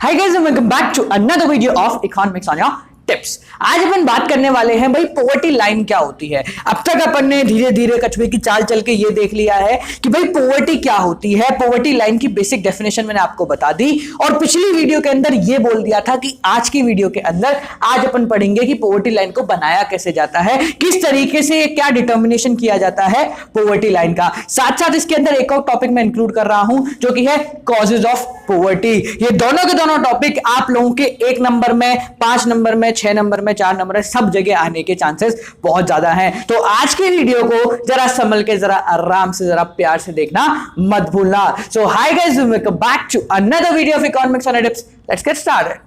Hi guys and welcome back to another video of Economics on your tips. आज अपन बात करने वाले हैं भाई पॉवर्टी लाइन क्या होती है। अब तक अपन ने धीरे धीरे कछुए की चाल चल के ये देख लिया है कि भाई पॉवर्टी क्या होती है। पॉवर्टी लाइन की बेसिक डेफिनेशन मैंने आपको बता दी और पिछली वीडियो के अंदर ये बोल दिया था कि आज की वीडियो के अंदर आज अपन पढ़ेंगे कि पॉवर्टी लाइन को बनाया कैसे जाता है, किस तरीके से क्या डिटर्मिनेशन किया जाता है पॉवर्टी लाइन का। साथ साथ इसके अंदर एक और टॉपिक मैं इंक्लूड कर रहा हूं जो कि है कॉजेज ऑफ पॉवर्टी। ये दोनों के दोनों टॉपिक आप लोगों के 1 नंबर में, 5 नंबर में, 6 नंबर में, 4 नंबर में, सब जगह आने के चांसेस बहुत ज्यादा हैं। तो आज के वीडियो को जरा संभल के, जरा आराम से, जरा प्यार से देखना मत भूलना। So hi guys, welcome back to another video of economics on tips. Let's get started.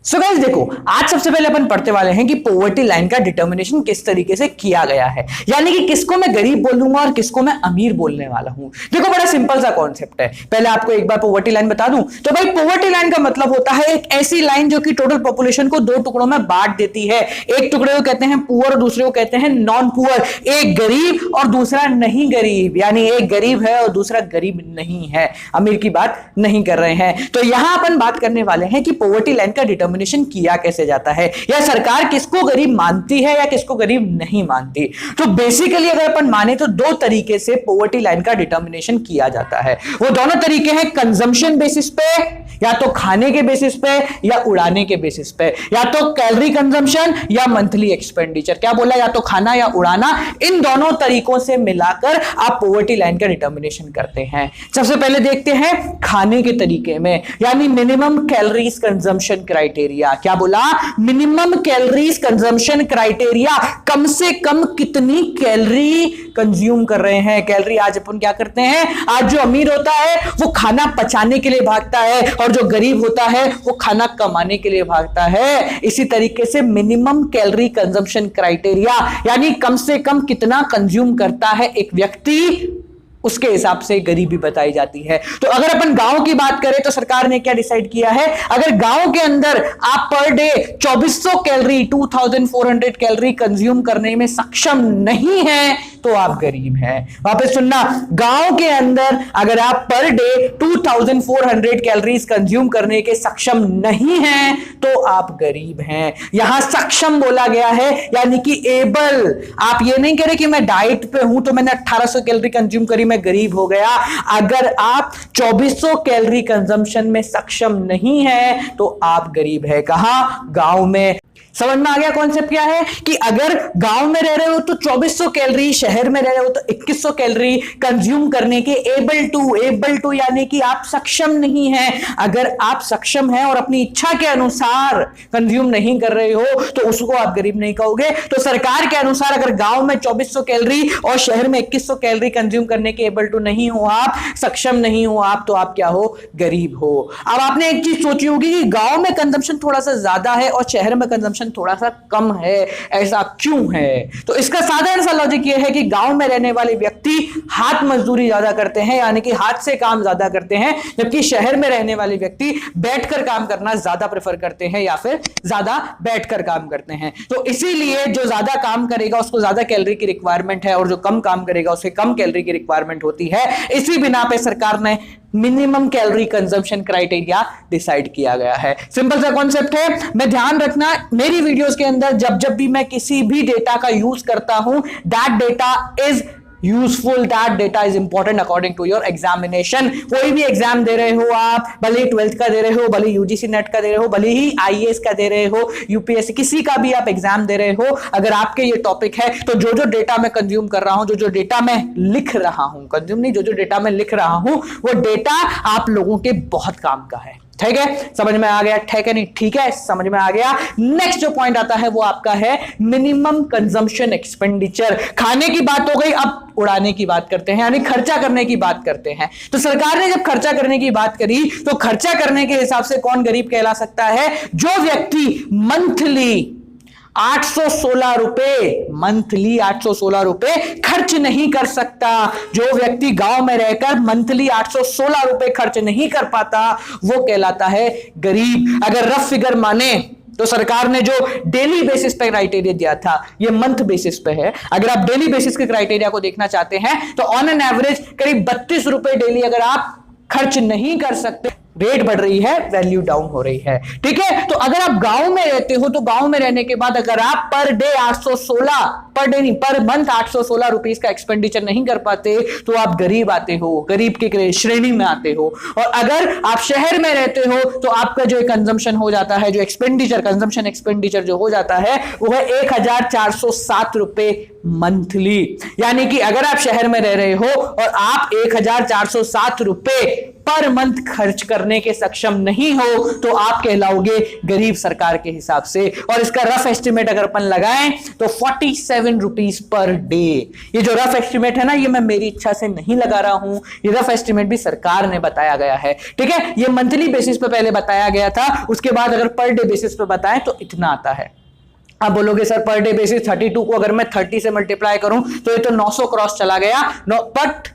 So guys देखो, आज सबसे पहले अपन पढ़ते वाले हैं कि पॉवर्टी लाइन का डिटर्मिनेशन किस तरीके से किया गया है, यानी कि किसको मैं गरीब बोलूंगा और किसको मैं अमीर बोलने वाला हूं। देखो बड़ा सिंपल सा कॉन्सेप्ट है। पहले आपको एक बार पॉवर्टी लाइन बता दूं तो भाई पॉवर्टी लाइन का मतलब होता है एक ऐसी लाइन जो कि टोटल पॉपुलेशन को 2 टुकड़ों में बांट देती है। एक टुकड़े को कहते हैं पुअर और दूसरे को कहते हैं नॉन पुअर। एक गरीब और दूसरा नहीं गरीब, यानी एक गरीब है और दूसरा गरीब नहीं है, अमीर की बात नहीं कर रहे हैं। तो यहां अपन बात करने वाले हैं कि पॉवर्टी लाइन का डिटर्मिनेशन किया कैसे जाता है, या सरकार किसको गरीब मानती है या किसको गरीब नहीं मानती। तो बेसिकली अगर अपन माने तो 2 तरीके से पॉवर्टी लाइन का डिटर्मिनेशन किया जाता है। वो दोनों तरीके हैं कंजम्पशन बेसिस पे, या तो खाने के बेसिस पे या उड़ाने के बेसिस पे, या तो कैलोरी कंजम्पशन या मंथली एक्सपेंडिचर। क्या बोला, या तो खाना या उड़ाना। इन दोनों तरीकों से मिलाकर आप पॉवर्टी लाइन का डिटर्मिनेशन करते हैं। सबसे पहले देखते हैं खाने के तरीके में, यानी मिनिमम कैलोरीज कंजम्पशन क्राइटेरिया। क्या बोला, मिनिमम कैलोरीज कंजम्पशन क्राइटेरिया। कम से कम कितनी कैलोरी कंज्यूम कर रहे हैं। कैलोरी आज अपन क्या करते हैं, आज जो अमीर होता है वो खाना पचाने के लिए भागता है और जो गरीब होता है वो खाना कमाने के लिए भागता है। इसी तरीके से मिनिमम कैलोरी कंजम्पशन क्राइटेरिया, यानी कम से कम कितना कंज्यूम करता है एक व्यक्ति, उसके हिसाब से गरीबी बताई जाती है। तो अगर अपन गांव की बात करें तो सरकार ने क्या डिसाइड किया है, अगर गांव के अंदर आप per day 2400 calorie 2400 calorie consume करने में सक्षम नहीं है तो आप गरीब हैं। वापस सुनना, गांव के अंदर अगर आप पर डे 2400 कैलोरीज कंज्यूम करने के सक्षम नहीं हैं तो आप गरीब हैं। यहां सक्षम बोला गया है, यानी कि एबल। आप ये नहीं कह रहे कि मैं डाइट पे हूं तो मैंने 1800 कैलोरी कंज्यूम करी, मैं गरीब हो गया। अगर आप 2400 कैलोरी कंजम्पशन में सक्षम नहीं है तो आप गरीब है। कहां, गांव में। समझ में आ गया कॉन्सेप्ट क्या है, कि अगर गांव में रह रहे हो तो 2400 कैलोरी, शहर में रह रहे हो तो 2100 कैलोरी कंज्यूम करने के एबल टू यानी कि आप सक्षम नहीं हैं। अगर आप सक्षम हैं और अपनी इच्छा के अनुसार कंज्यूम नहीं कर रहे हो तो उसको आप गरीब नहीं कहोगे। तो सरकार के अनुसार अगर गांव में 2400 कैलोरी और शहर में 2100 कैलोरी कंज्यूम करने के एबल टू नहीं हो आप, सक्षम नहीं हो आप, तो आप क्या हो, गरीब हो। अब आपने एक चीज सोची होगी कि गांव में कंजम्पशन थोड़ा सा ज्यादा है और शहर में कंजम्पशन थोड़ा सा कम है, ऐसा क्यों है? तो इसका साधारण सा लॉजिक यह है कि गांव में रहने वाले व्यक्ति हाथ मजदूरी ज्यादा करते हैं, यानी कि हाथ से काम ज्यादा करते हैं, जबकि शहर में रहने वाले व्यक्ति बैठकर काम करना ज्यादा प्रेफर करते हैं या फिर ज्यादा बैठकर काम करते हैं। तो इसीलिए जो ज्यादा काम करेगा उसको ज्यादा कैलोरी की रिक्वायरमेंट है और जो कम काम करेगा उसे कम कैलोरी की रिक्वायरमेंट होती है। इसी बिना पे सरकार ने minimum calorie consumption criteria decide किया गया है। सिंपल सा कॉन्सेप्ट है। मैं ध्यान रखना, मेरी वीडियोस के अंदर जब भी मैं किसी भी डेटा का यूज करता हूं, that data is useful, that data is important according to your examination. कोई भी एग्जाम दे रहे हो आप, भले ही 12th का दे रहे हो, भले यूजीसी नेट का दे रहे हो, भले ही आईएएस का दे रहे हो, यूपीएससी, किसी का भी आप एग्जाम दे रहे हो, अगर आपके ये टॉपिक है तो जो जो डेटा मैं कंज्यूम कर रहा हूं, जो जो डेटा मैं लिख रहा हूं, कंज्यूम नहीं, जो जो डेटा मैं लिख रहा हूं वो डेटा आप लोगों के बहुत काम का है। ठीक है, समझ में आ गया? ठीक है, नहीं ठीक है, समझ में आ गया। नेक्स्ट जो पॉइंट आता है वो आपका है मिनिमम कंजम्पशन एक्सपेंडिचर। खाने की बात हो गई, अब उड़ाने की बात करते हैं, यानी खर्चा करने की बात करते हैं। तो सरकार ने जब खर्चा करने की बात करी तो खर्चा करने के हिसाब से कौन गरीब कहला सकता है? जो व्यक्ति मंथली 816 रुपए मंथली, 816 रुपए खर्च नहीं कर सकता। जो व्यक्ति गांव में रहकर मंथली 816 रुपए खर्च नहीं कर पाता वो कहलाता है गरीब। अगर रफ फिगर माने तो सरकार ने जो डेली बेसिस पे क्राइटेरिया दिया था ये मंथ बेसिस पे है। अगर आप डेली बेसिस के क्राइटेरिया को देखना चाहते हैं तो ऑन एन एवरेज करीब 32 रुपए डेली अगर आप खर्च नहीं कर सकते, रेट बढ़ रही है, वैल्यू डाउन हो रही है। ठीक है, तो अगर आप गांव में रहते हो तो गांव में रहने के बाद अगर आप पर डे 816, पर डे नहीं पर मंथ 816 रुपीस का एक्सपेंडिचर नहीं कर पाते तो आप गरीब आते हो, गरीब की श्रेणी में आते हो। और अगर आप शहर में रहते हो तो आपका जो कंजम्पशन हो जाता है, जो एक्सपेंडिचर, कंजम्पशन एक्सपेंडिचर जो हो जाता है वो है 1407 रुपए मंथली। यानी कि अगर आप शहर में रह रहे हो और आप 1407 रुपए पर मंथ खर्च करने के सक्षम नहीं हो तो आप कहलाओगे गरीब सरकार के हिसाब से। और इसका रफ एस्टिमेट अगर अपन लगाएं तो 47 रुपीस पर डे। ये जो रफ एस्टिमेट है ना, ये मैं मेरी इच्छा से नहीं लगा रहा हूं, ये रफ एस्टिमेट भी सरकार ने बताया गया है। ठीक है, ये मंथली बेसिस पे पहले बताया गया था, उसके बाद अगर पर डे बेसिस पे बताएं तो इतना आता है। आप बोलोगे सर पर डे बेसिस 32 को अगर मैं 30 से मल्टीप्लाई करूं तो ये तो 900 क्रॉस चला गया, बट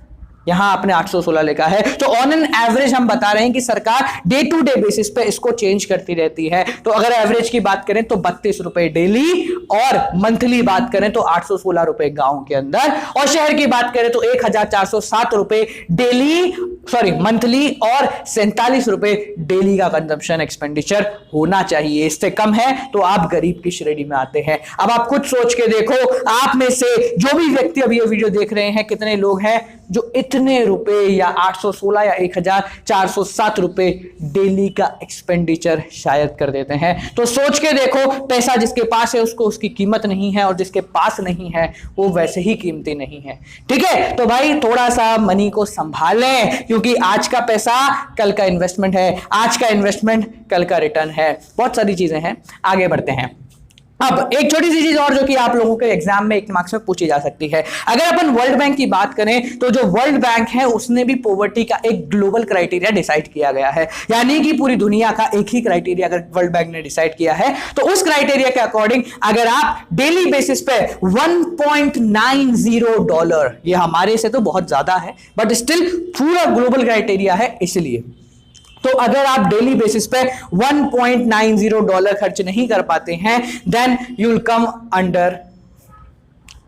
यहां आपने 816 लिखा है। तो ऑन एन एवरेज हम बता रहे हैं कि सरकार डे टू डे बेसिस पे इसको चेंज करती रहती है। तो अगर एवरेज की बात करें तो 32 रुपए डेली, और मंथली बात करें तो 816 रुपए गांव के अंदर, और शहर की बात करें तो 1407 रुपए डेली, सॉरी मंथली, और 47 रुपए डेली का कंजम्पशन एक्सपेंडिचर होना चाहिए। इससे कम है तो आप गरीब की श्रेणी में आते हैं। अब आप खुद सोच के देखो, आप में से जो भी व्यक्ति अभी ये वीडियो देख रहे हैं, कितने लोग हैं जो इतने रुपए या 816 या 1407 रुपए डेली का एक्सपेंडिचर शायद कर देते हैं। तो सोच के देखो, पैसा जिसके पास है उसको उसकी कीमत नहीं है, और जिसके पास नहीं है वो वैसे ही कीमती नहीं है। ठीक है, तो भाई थोड़ा सा मनी को संभालें, क्योंकि आज का पैसा कल का इन्वेस्टमेंट है, आज का इन्वेस्टमेंट कल का रिटर्न है। बहुत सारी चीजें हैं, आगे बढ़ते हैं। अब एक छोटी सी चीज और जो कि आप लोगों के एग्जाम में 1 मार्क्स में पूछी जा सकती है। अगर अपन वर्ल्ड बैंक की बात करें तो जो वर्ल्ड बैंक है उसने भी पॉवर्टी का एक ग्लोबल क्राइटेरिया डिसाइड किया गया है। यानी कि पूरी दुनिया का एक ही क्राइटेरिया अगर वर्ल्ड बैंक ने डिसाइड किया है तो उस क्राइटेरिया के अकॉर्डिंग अगर आप डेली बेसिस पे $1.90, ये हमारे से तो बहुत ज्यादा है बट स्टिल पूरा ग्लोबल क्राइटेरिया है, इसलिए तो अगर आप डेली बेसिस पे $1.90 खर्च नहीं कर पाते हैं then you will come under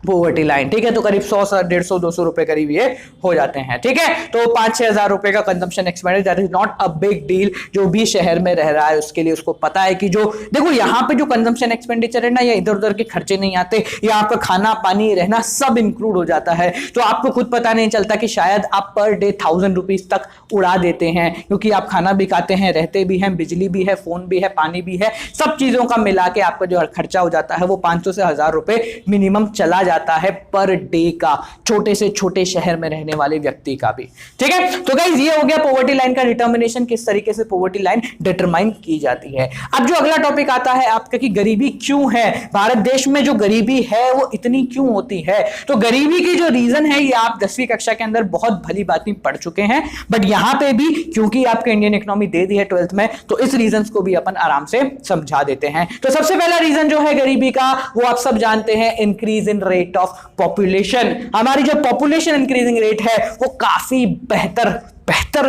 poverty line. ठीक है, तो करीब 100 150 200 रुपए करीब ये हो जाते हैं। ठीक है, तो 5-6 हजार रुपए का consumption expenditure, that is not a big deal. जो भी शहर में रह रहा है उसके लिए उसको पता है कि जो देखो यहाँ पे जो कंजम्पशन एक्सपेंडिचर है ना, ये इधर उधर के खर्चे नहीं आते, ये आपका खाना पानी रहना सब इंक्लूड हो जाता है। तो आपको खुद पता नहीं चलता कि शायद आप पर डे 1000 रुपीज तक उड़ा देते हैं, क्योंकि आप खाना भी खाते हैं, रहते भी हैं, बिजली भी है, फोन भी है, पानी भी है, सब चीजों का मिला के आपका जो खर्चा हो जाता है वो 500 से 1000 रुपए मिनिमम चला जाता है पर डे का, छोटे से छोटे शहर में रहने वाले व्यक्ति का भी। ठीक है, तो गाइस ये हो गया पॉवर्टी लाइन का डिटर्मिनेशन, किस तरीके से पॉवर्टी लाइन डिटरमाइन की जाती है। अब जो अगला टॉपिक आता है आपका कि गरीबी क्यों है, भारत देश में जो गरीबी है वो इतनी क्यों होती है। तो गरीबी की जो रीजन है ये आप 10वीं कक्षा के अंदर बहुत भली बात पढ़ चुके हैं, बट यहां पे भी क्योंकि आपके इंडियन इकोनॉमी दे दी है 12th में तो इस रीजन को भी अपन आराम से समझा देते हैं। तो सबसे पहला रीजन जो है गरीबी का वो आप सब जानते हैं, increase in rate of population. हमारी जो पॉपुलेशन इंक्रीजिंग रेट है वो काफी बेहतर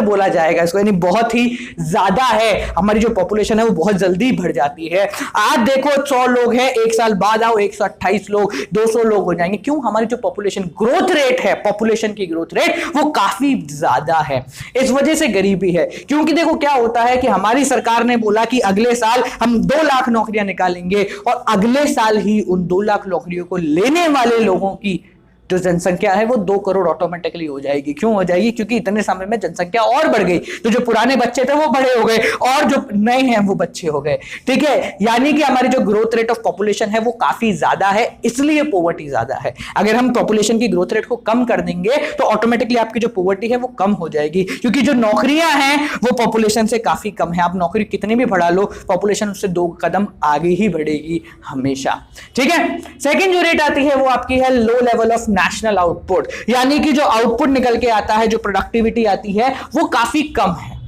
बोला जाएगा इसको, यानी बहुत ही ज्यादा है। हमारी जो पॉपुलेशन है वो बहुत जल्दी बढ़ जाती है। आज देखो 100 लोग हैं, 1 साल बाद आओ 128 लोग, 200 लोग हो जाएंगे। क्यों? हमारी जो पॉपुलेशन ग्रोथ रेट है, पॉपुलेशन की ग्रोथ रेट वो काफी ज्यादा है। इस वजह से गरीबी है, क्योंकि देखो क्या होता है कि हमारी सरकार ने बोला कि अगले साल हम 2 लाख नौकरियां निकालेंगे, और अगले साल ही उन 2 लाख नौकरियों को लेने वाले लोगों की जो जनसंख्या है वो 2 करोड़ ऑटोमेटिकली हो जाएगी। क्यों हो जाएगी? क्योंकि इतने समय में जनसंख्या और बढ़ गई, तो जो पुराने बच्चे थे वो बड़े हो गए और जो नए हैं वो बच्चे हो गए। ठीक है, यानी कि हमारी जो ग्रोथ रेट ऑफ पॉपुलेशन है वो काफी ज्यादा है, इसलिए पॉवर्टी ज्यादा है। अगर हम पॉपुलेशन की ग्रोथ रेट को कम कर देंगे तो ऑटोमेटिकली आपकी जो पॉवर्टी है वो कम हो जाएगी, क्योंकि जो नौकरियां हैं वो पॉपुलेशन से काफी कम है। आप नौकरी कितनी भी बढ़ा लो, पॉपुलेशन उससे 2 कदम आगे ही बढ़ेगी हमेशा। ठीक है, सेकेंड जो रेट आती है वो आपकी है low level of national output, यानी कि जो आउटपुट निकल के आता है, जो प्रोडक्टिविटी आती है वो काफी कम है।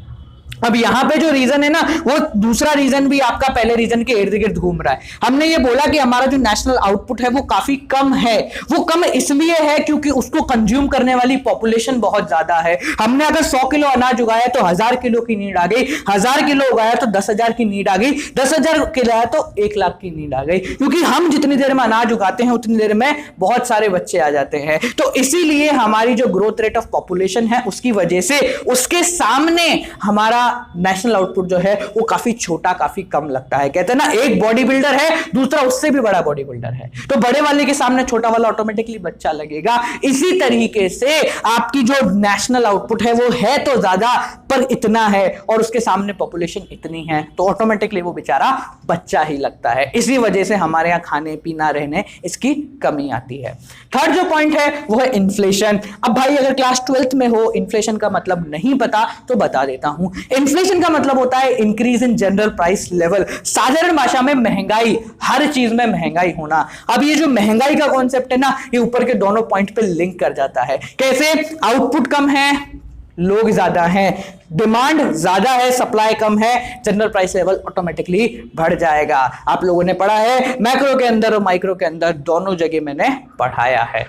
अब यहां पे जो रीजन है ना, वो दूसरा रीजन भी आपका पहले रीजन के इर्द गिर्द घूम रहा है। हमने ये बोला कि हमारा जो नेशनल आउटपुट है वो काफी कम है। वो कम इसलिए है क्योंकि उसको कंज्यूम करने वाली पॉपुलेशन बहुत ज्यादा है। हमने अगर 100 किलो अनाज उगाया तो 1000 किलो की नीड आ गई, 1000 किलो उगाया तो 10,000 की नीड आ गई, 10,000 किलो तो 1 लाख की नीड आ गई, क्योंकि हम जितनी देर में अनाज उगाते हैं उतनी देर में बहुत सारे बच्चे आ जाते हैं। तो इसीलिए हमारी जो ग्रोथ रेट ऑफ पॉपुलेशन है उसकी वजह से उसके सामने हमारा नेशनल आउटपुट जो है वो काफी छोटा, काफी कम लगता है। कहते हैं ना, एक बॉडी बिल्डर है, दूसरा उससे भी बड़ा बॉडी बिल्डर है, तो बड़े वाले के सामने छोटा वाला ऑटोमेटिकली बच्चा लगेगा। इसी तरीके से आपकी जो नेशनल आउटपुट है वो है तो ज्यादा, पर इतना है और उसके सामने पॉपुलेशन इतनी है, तो ऑटोमेटिकली वो बेचारा बच्चा ही लगता है। इसी वजह से हमारे यहां खाने पीना रहने इसकी कमी आती है। थर्ड जो पॉइंट है वो है इन्फ्लेशन। अब भाई अगर क्लास 12th में हो, इन्फ्लेशन का मतलब नहीं पता तो बता देता हूं। इन्फ्लेशन का मतलब होता है increase in general price level, साधारण भाषा में महंगाई, हर चीज में महंगाई होना। अब ये जो महंगाई का कॉन्सेप्ट है ना, ये ऊपर के दोनों पॉइंट पे लिंक कर जाता है। कैसे? आउटपुट कम है, लोग ज्यादा हैं, डिमांड ज्यादा है, सप्लाई कम है, जनरल प्राइस लेवल ऑटोमेटिकली बढ़ जाएगा। आप लोगों ने पढ़ा है, मैक्रो के अंदर और माइक्रो के अंदर दोनों जगह मैंने पढ़ाया है।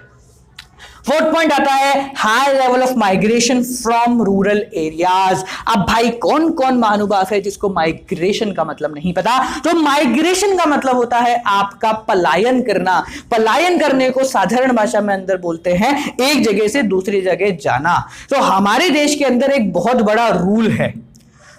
फोर्थ पॉइंट आता है high level of migration from rural areas. अब भाई कौन कौन महानुभाव है जिसको माइग्रेशन का मतलब नहीं पता? तो माइग्रेशन का मतलब होता है आपका पलायन करना। पलायन करने को साधारण भाषा में अंदर बोलते हैं एक जगह से दूसरी जगह जाना। तो हमारे देश के अंदर एक बहुत बड़ा रूल है।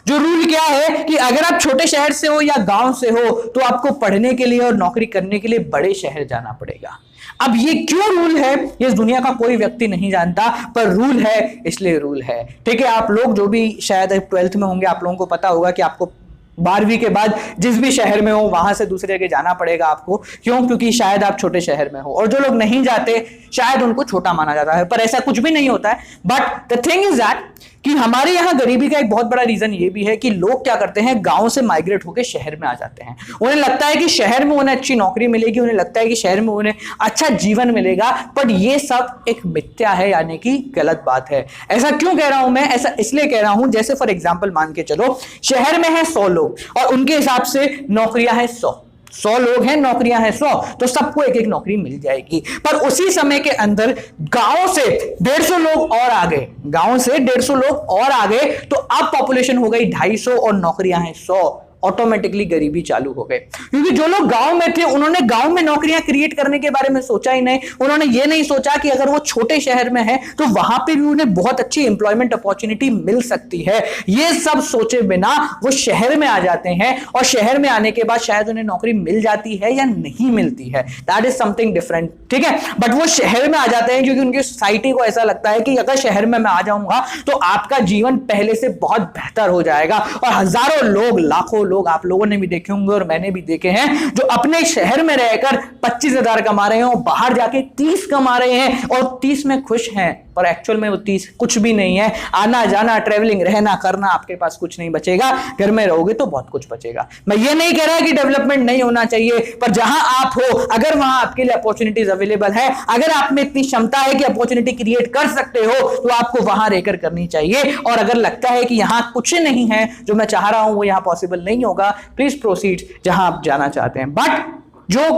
जो रूल क्या है कि अगर आप छोटे शहर से हो या गांव से हो तो आपको पढ़ने के लिए और नौकरी करने के लिए बड़े शहर जाना पड़ेगा। अब ये क्यों रूल है ये इस दुनिया का कोई व्यक्ति नहीं जानता, पर रूल है इसलिए रूल है। ठीक है, आप लोग जो भी शायद 12th में होंगे, आप लोगों को पता होगा कि आपको 12वीं के बाद जिस भी शहर में हो वहां से दूसरे जगह जाना पड़ेगा आपको। क्यों? क्योंकि शायद आप छोटे शहर में हो, और जो लोग नहीं जाते शायद उनको छोटा माना जाता है, पर ऐसा कुछ भी नहीं होता है। But the thing is that कि हमारे यहाँ गरीबी का एक बहुत बड़ा रीजन ये भी है कि लोग क्या करते हैं, गांव से माइग्रेट होकर शहर में आ जाते हैं। उन्हें लगता है कि शहर में उन्हें अच्छी नौकरी मिलेगी, उन्हें लगता है कि शहर में उन्हें अच्छा जीवन मिलेगा, पर ये सब एक मिथ्या है, यानी कि गलत बात है। ऐसा क्यों कह रहा हूं मैं? ऐसा इसलिए कह रहा हूं, जैसे फॉर एग्जाम्पल मान के चलो शहर में है 100 लोग और उनके हिसाब से नौकरियां हैं 100 लोग हैं, नौकरियां हैं 100, तो सबको एक एक नौकरी मिल जाएगी। पर उसी समय के अंदर गांव से 150 लोग और आ गए, गांव से 150 लोग और आ गए, तो अब पॉपुलेशन हो गई 250 और नौकरियां हैं 100। ऑटोमेटिकली गरीबी चालू हो गए, क्योंकि जो लोग गांव में थे उन्होंने गांव में नौकरियां क्रिएट करने के बारे में सोचा ही नहीं। उन्होंने ये नहीं सोचा कि अगर वो छोटे शहर में है तो वहां पे भी उन्हें बहुत अच्छी एम्प्लॉयमेंट अपॉर्चुनिटी मिल सकती है। ये सब सोचे बिना वो शहर में आ जाते हैं, और शहर में आने के बाद शायद उन्हें नौकरी मिल जाती है या नहीं मिलती है, दैट इज समथिंग डिफरेंट। ठीक है, बट वो शहर में आ जाते हैं क्योंकि उनकी सोसाइटी को ऐसा लगता है कि अगर शहर में मैं आ जाऊंगा तो आपका जीवन पहले से बहुत बेहतर हो जाएगा। और हजारों लोग, लाखों लोग आप लोगों ने भी देखे होंगे और मैंने भी देखे हैं, जो अपने शहर में रहकर 25,000 कमा रहे हैं और बाहर जाके 30 कमा रहे हैं और 30 में खुश हैं, पर एक्चुअल में वो 30 कुछ भी नहीं है। आना जाना, ट्रेवलिंग, रहना करना, आपके पास कुछ नहीं बचेगा। घर में रहोगे तो बहुत कुछ बचेगा। मैं ये नहीं कह रहा कि डेवलपमेंट नहीं होना चाहिए, पर जहां आप हो अगर वहां आपके लिए अपॉर्चुनिटीज अवेलेबल है, अगर आप में इतनी क्षमता है कि अपॉर्चुनिटी क्रिएट कर सकते हो, तो आपको वहां रहकर करनी चाहिए। और अगर लगता है कि यहां कुछ नहीं है, जो मैं चाह रहा हूं वो यहां पॉसिबल नहीं होगा, प्लीज प्रोसीड जहां आप जाना चाहते हैं। बट जो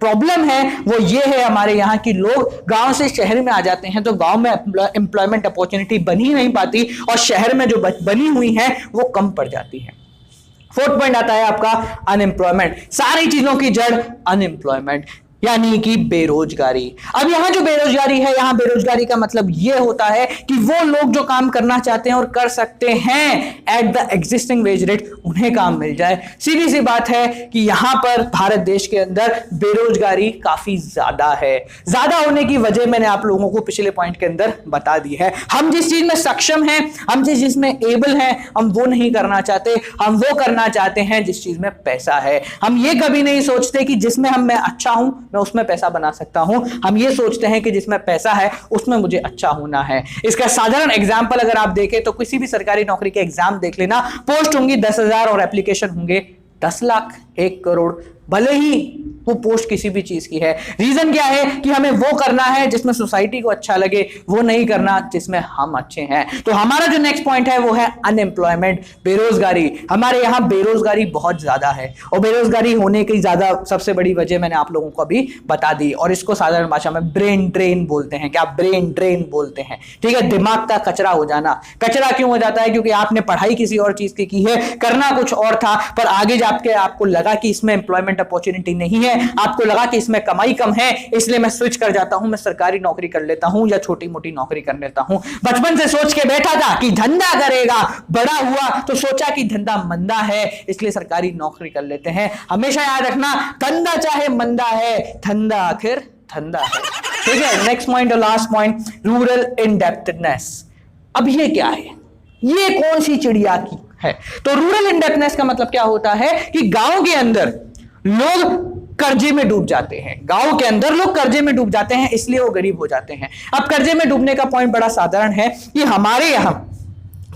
प्रॉब्लम है वो ये है हमारे यहाँ की लोग गांव से शहर में आ जाते हैं तो गांव में एम्प्लॉयमेंट अपॉर्चुनिटी बनी नहीं पाती, और शहर में जो बनी हुई है वो कम पड़ जाती है। फोर्थ पॉइंट आता है आपका अनएम्प्लॉयमेंट। सारी चीजों की जड़ अनएम्प्लॉयमेंट, यानी कि बेरोजगारी। अब यहां जो बेरोजगारी है, यहां बेरोजगारी का मतलब यह होता है कि वो लोग जो काम करना चाहते हैं और कर सकते हैं at the existing wage rate, उन्हें काम मिल जाए। सीधी सी बात है कि यहां पर भारत देश के अंदर बेरोजगारी काफी ज्यादा है। ज्यादा होने की वजह मैंने आप लोगों को पिछले पॉइंट के अंदर बता दी है। हम जिस चीज में सक्षम हैं, हम जिस चीज में एबल हैं, हम वो नहीं करना चाहते। हम वो करना चाहते हैं जिस चीज में पैसा है। हम ये कभी नहीं सोचते कि जिसमें मैं अच्छा हूं मैं उसमें पैसा बना सकता हूं। हम ये सोचते हैं कि जिसमें पैसा है उसमें मुझे अच्छा होना है। इसका साधारण एग्जांपल अगर आप देखें तो किसी भी सरकारी नौकरी के एग्जाम देख लेना, पोस्ट होंगी 10,000 और एप्लीकेशन होंगे 10 लाख, 1 करोड़। भले ही वो पोस्ट किसी भी चीज की है। रीजन क्या है कि हमें वो करना है जिसमें सोसाइटी को अच्छा लगे, वो नहीं करना जिसमें हम अच्छे हैं। तो हमारा जो नेक्स्ट पॉइंट है वो है अनएम्प्लॉयमेंट, बेरोजगारी। हमारे यहाँ बेरोजगारी बहुत ज्यादा है और बेरोजगारी होने की ज्यादा सबसे बड़ी वजह मैंने आप लोगों को अभी बता दी, और इसको साधारण भाषा में ब्रेन ड्रेन बोलते हैं। क्या ब्रेन ड्रेन बोलते हैं, ठीक है, दिमाग का कचरा हो जाना। कचरा क्यों हो जाता है? क्योंकि आपने पढ़ाई किसी और चीज की है, करना कुछ और था, पर आगे जाके आपको लगा कि इसमें एम्प्लॉयमेंट अपॉर्चुनिटी नहीं है, आपको लगा कि इसमें कमाई कम है, इसलिए मैं स्विच कर जाता हूं, मैं सरकारी नौकरी कर लेता हूं या छोटी मोटी नौकरी कर लेता हूं। बचपन से सोच के बैठा था कि धंधा करेगा, बड़ा हुआ तो सोचा कि धंधा मंदा है, इसलिए सरकारी नौकरी कर लेते हैं। हमेशा याद रखना, धंधा चाहे मंदा है, धंधा आखिर धंधा है, ठीक है। नेक्स्ट पॉइंट और लास्ट पॉइंट, रूरल इंडेप्टेडनेस। अब ये क्या है? ये कौन सी चिड़िया की है? तो रूरल इंडेप्टेडनेस का मतलब क्या होता है कि गांव के अंदर लोग कर्जे में डूब जाते हैं। गांव के अंदर लोग कर्जे में डूब जाते हैं, इसलिए वो गरीब हो जाते हैं। अब कर्जे में डूबने का पॉइंट बड़ा साधारण है कि हमारे यहां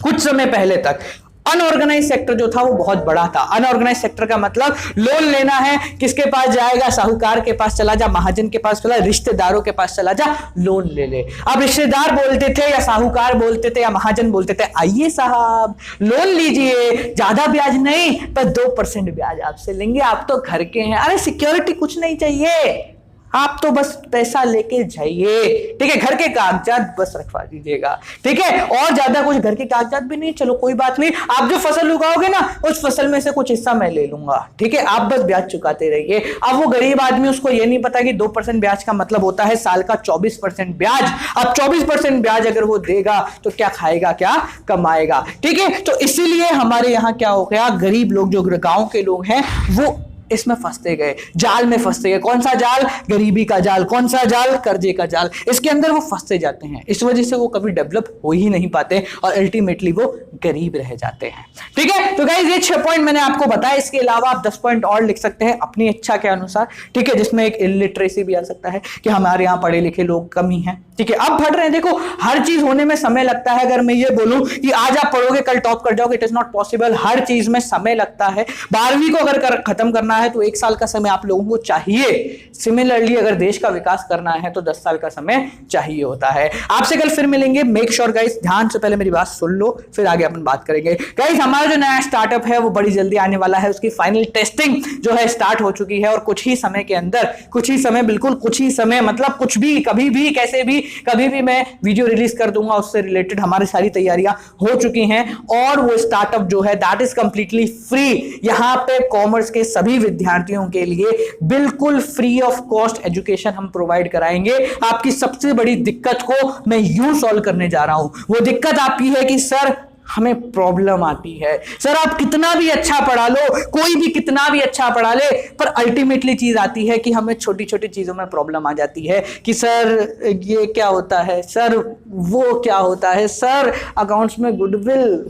कुछ समय पहले तक अनऑर्गेनाइज सेक्टर जो था वो बहुत बड़ा था। अनऑर्गेनाइज सेक्टर का मतलब लोन लेना है, किसके पास जाएगा? साहूकार के पास चला जा, महाजन के पास चला, रिश्तेदारों के पास चला जा, लोन ले ले। अब रिश्तेदार बोलते थे या साहूकार बोलते थे या महाजन बोलते थे, आइए साहब लोन लीजिए, ज्यादा ब्याज नहीं पर 2% ब्याज आपसे लेंगे, आप तो घर के हैं, अरे सिक्योरिटी कुछ नहीं चाहिए, आप तो बस पैसा लेके जाइए, ठीक है, घर के कागजात बस रखवा दीजिएगा, ठीक है, और ज्यादा कुछ घर के कागजात भी नहीं, चलो कोई बात नहीं, आप जो फसल उगाओगे ना उस फसल में से कुछ हिस्सा मैं ले लूंगा, ठीक है, आप बस ब्याज चुकाते रहिए। अब वो गरीब आदमी, उसको ये नहीं पता कि 2% ब्याज का मतलब होता है साल का 24% ब्याज। अब 24% ब्याज अगर वो देगा तो क्या खाएगा, क्या कमाएगा, ठीक है। तो इसीलिए हमारे यहाँ क्या हो गया, गरीब लोग जो गांव के लोग हैं वो इसमें फंसते गए, जाल में फंसते गए। कौन सा जाल? गरीबी का जाल। कौन सा जाल? कर्जे का जाल। इसके अंदर वो फंसते जाते हैं, इस वजह से वो कभी डेवलप हो ही नहीं पाते और अल्टीमेटली वो गरीब रह जाते हैं, ठीक है। तो गाइस ये 6 पॉइंट मैंने आपको बताया, इसके अलावा आप 10 पॉइंट और लिख सकते हैं अपनी इच्छा के अनुसार, ठीक है, जिसमें एक इलिटरेसी भी आ सकता है कि हमारे यहाँ पढ़े लिखे लोग कम ही हैं, ठीक है। अब बढ़ रहे हैं, देखो हर चीज होने में समय लगता है। अगर मैं ये बोलूं कि आज आप पढ़ोगे कल टॉप कर जाओगे, इट इज नॉट पॉसिबल, हर चीज में समय लगता है। 12वीं को अगर खत्म करना है तो 1 साल का समय आप लोगों को चाहिए। सिमिलरली अगर देश का विकास करना है तो 10 साल का समय चाहिए होता है। आपसे कल फिर मिलेंगे, मेक श्योर गाइस ध्यान से पहले मेरी बात सुन लो, फिर आगे अपन बात करेंगे। गाइस हमारा जो नया स्टार्टअप है वो बड़ी जल्दी आने वाला है, उसकी फाइनल टेस्टिंग जो है स्टार्ट हो चुकी है और कुछ ही समय के अंदर, कुछ ही समय, बिल्कुल कुछ ही समय, मतलब कुछ भी, कभी भी, कैसे भी, कभी भी मैं वीडियो रिलीज कर दूंगा, उससे रिलेटेड हमारी सारी तैयारियां हो चुकी हैं। और वो स्टार्टअप जो है दैट इज कंप्लीटली फ्री। यहां पे कॉमर्स के सभी विद्यार्थियों के लिए बिल्कुल फ्री ऑफ कॉस्ट एजुकेशन हम प्रोवाइड कराएंगे। आपकी सबसे बड़ी दिक्कत को मैं यूं सॉल्व करने जा रहा हूं। वो दिक्कत आपकी है कि सर हमें प्रॉब्लम आती है, सर आप कितना भी अच्छा पढ़ा लो, कोई भी कितना भी अच्छा पढ़ा ले, पर अल्टीमेटली चीज आती है कि हमें छोटी छोटी चीजों में प्रॉब्लम आ जाती है कि सर ये क्या होता है, सर वो क्या होता है, सर अकाउंट्स में गुडविल,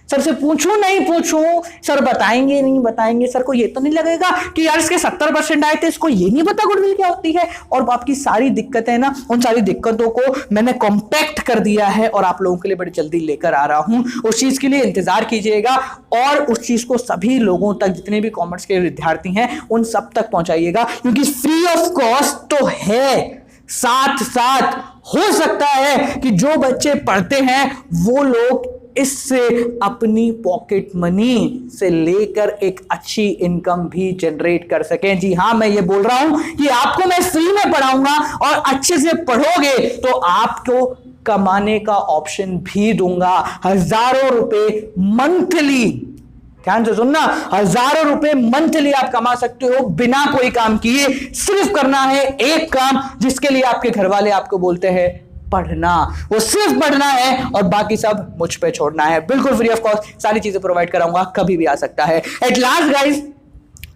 सर से पूछूं नहीं पूछूं, सर बताएंगे नहीं बताएंगे, सर को ये तो नहीं लगेगा कि यार इसके 70% आए थे, इसको ये नहीं पता गुडविल क्या होती है। और आपकी सारी दिक्कतें ना, उन सारी दिक्कतों को मैंने कॉम्पैक्ट कर दिया है और आप लोगों के लिए बड़ी जल्दी लेकर आ रहा हूं। उस चीज के लिए इंतजार कीजिएगा और उस चीज को सभी लोगों तक, जितने भी कॉमर्स के विद्यार्थी हैं उन सब तक पहुंचाइएगा, क्योंकि फ्री ऑफ कॉस्ट तो है, साथ साथ हो सकता है कि जो बच्चे पढ़ते हैं वो लोग इससे अपनी पॉकेट मनी से लेकर एक अच्छी इनकम भी जनरेट कर सकें। जी हां, मैं ये बोल रहा हूं कि आपको मैं फ्री में पढ़ाऊंगा और अच्छे से पढ़ोगे तो आपको कमाने का ऑप्शन भी दूंगा। हजारों रुपए मंथली, ध्यान से सुनना, हजारों रुपए मंथली आप कमा सकते हो बिना कोई काम किए। सिर्फ करना है एक काम, जिसके लिए आपके घर वाले आपको बोलते हैं पढ़ना, वो सिर्फ पढ़ना है और बाकी सब मुझ पे छोड़ना है। बिल्कुल फ्री ऑफ कॉस्ट सारी चीजें प्रोवाइड कराऊंगा, कभी भी आ सकता है। एट लास्ट गाइस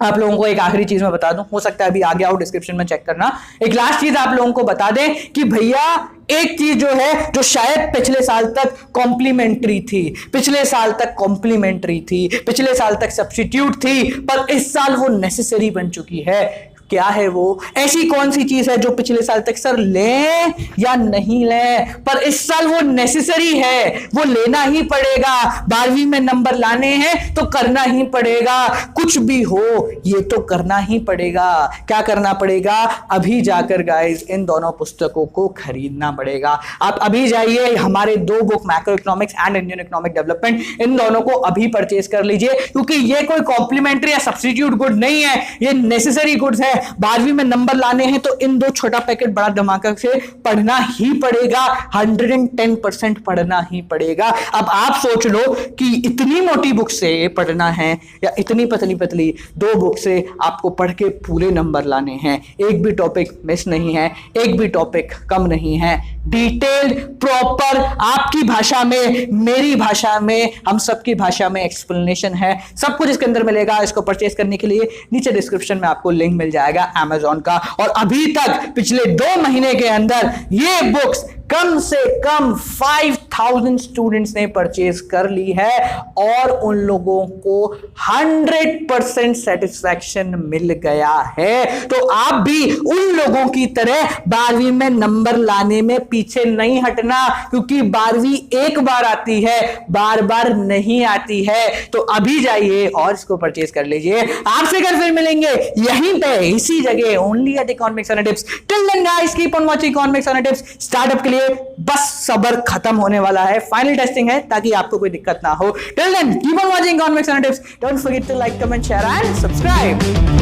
आप लोगों को एक आखिरी चीज मैं बता दूं, हो सकता है अभी आगे आओ डिस्क्रिप्शन में चेक करना। एक लास्ट चीज आप लोगों को बता दें कि भैया एक चीज जो है, जो शायद पिछले साल तक कॉम्प्लीमेंट्री थी, पिछले साल तक कॉम्प्लीमेंट्री थी, पिछले साल तक सब्स्टिट्यूट थी, पर इस साल वो नेसेसरी बन चुकी है। क्या है वो? ऐसी कौन सी चीज है जो पिछले साल तक सर लें या नहीं लें, पर इस साल वो नेसेसरी है, वो लेना ही पड़ेगा। 12वीं में नंबर लाने हैं तो करना ही पड़ेगा, कुछ भी हो ये तो करना ही पड़ेगा। क्या करना पड़ेगा? अभी जाकर गाइस इन दोनों पुस्तकों को खरीदना पड़ेगा। आप अभी जाइए, हमारे 2 book macro economics and Indian economic development, इन दोनों को अभी परचेज कर लीजिए, क्योंकि ये कोई कॉम्प्लीमेंट्री या सब्स्टिट्यूट गुड नहीं है, ये नेसेसरी गुड्स है। 12वीं में नंबर लाने हैं तो इन 2 छोटा पैकेट बड़ा धमाका से पढ़ना ही पड़ेगा, 110% पढ़ना ही पड़ेगा। अब आप सोच लो कि इतनी मोटी बुक से पढ़ना है या इतनी पतली पतली 2 बुक से आपको पढ़ के पूरे नंबर लाने हैं। एक भी टॉपिक मिस नहीं है, एक भी टॉपिक कम नहीं है, डिटेल्ड प्रॉपर आपकी भाषा में, मेरी भाषा में, हम सबकी भाषा में एक्सप्लेनेशन है, सब कुछ इसके अंदर मिलेगा। इसको परचेज करने के लिए नीचे डिस्क्रिप्शन में आपको लिंक मिल जाएगा Amazon का। और अभी तक पिछले 2 महीने के अंदर ये बुक्स कम से कम 5000 स्टूडेंट्स ने परचेज कर ली है और उन लोगों को 100% सेटिस्फैक्शन मिल गया है। तो आप भी उन लोगों की तरह 12वीं में नंबर लाने में पीछे नहीं हटना, क्योंकि 12वीं एक बार आती है, बार बार नहीं आती है। तो अभी जाइए और इसको परचेज कर लीजिए। आपसे कल फिर मिलेंगे यहीं पे, इसी जगह, only at economics and tips. Till then guys keep on watching economics and tips. Startup के लिए बस सब्र खत्म होने वाला है, फाइनल टेस्टिंग है ताकि आपको कोई दिक्कत ना हो। Till then keep on watching economics and tips. Don't forget to like, comment, share and subscribe.